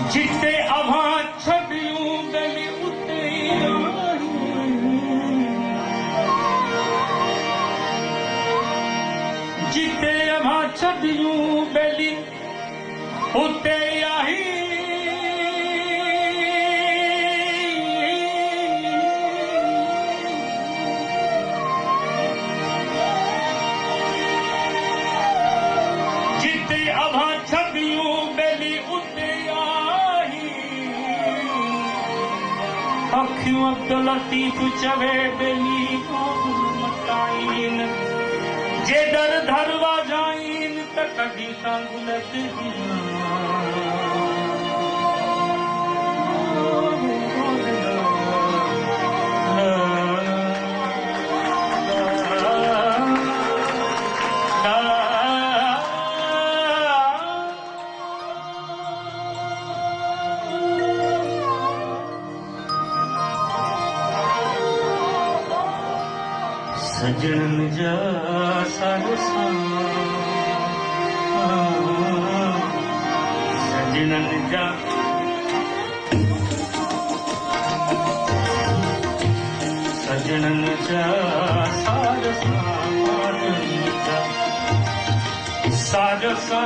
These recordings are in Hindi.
जिते अभा छड़ियूं बेली उते जिते अभा छड़ियूं बेली उते आई जिते अभा छड़ियूं बेली उते अखियूं अब्दुल लतीफ चवे बेली मटाइन जे दर धरवा जाइन त कढी सां गुलत सजन जा सरसा सजन जा सजन जा सरसा सरसा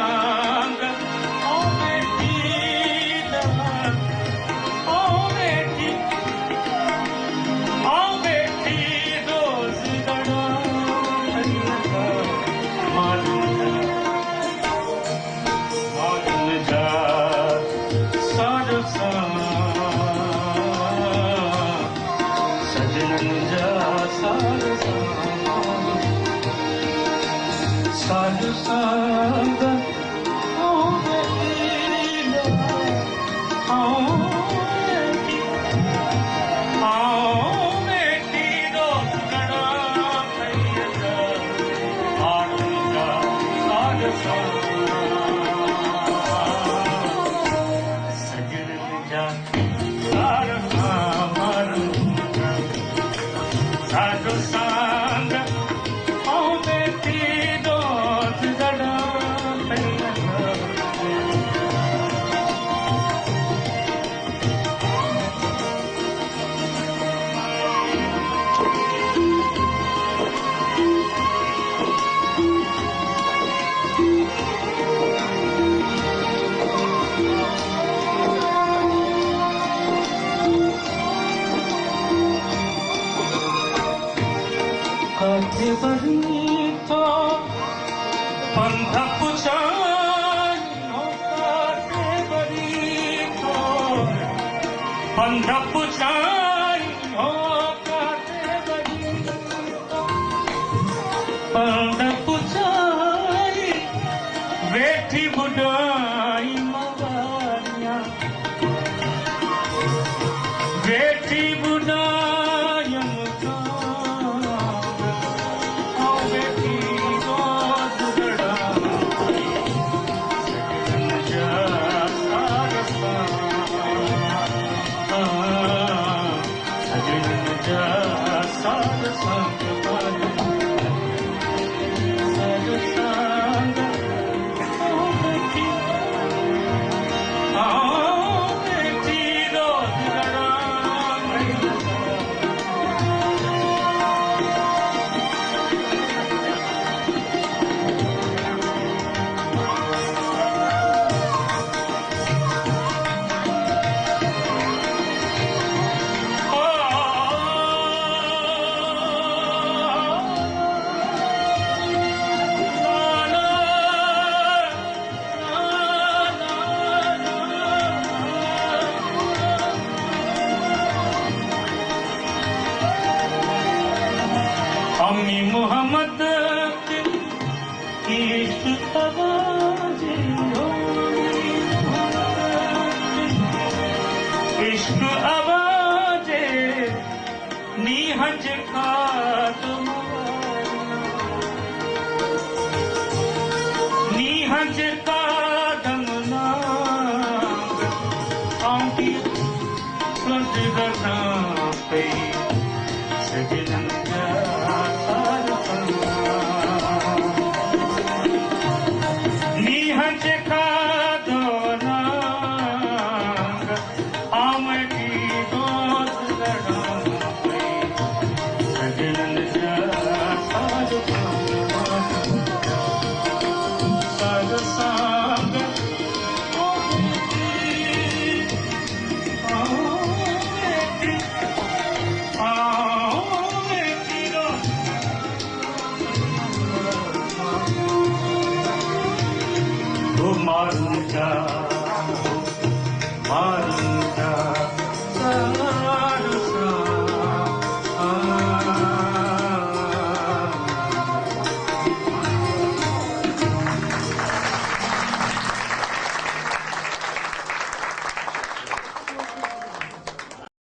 बैठी बुढ़ाई मवारियां बैठी बुढ़ाई बेटी रोज सजन जा सरसा सजन जा सरसा अम्मी मोहम्मद इश्क आवाज़े इश्क आवाज़े नीहज खादम नीहज खादम नाग आंटी प्लंट करना पे सजन नीहज खादो ना मारूंगा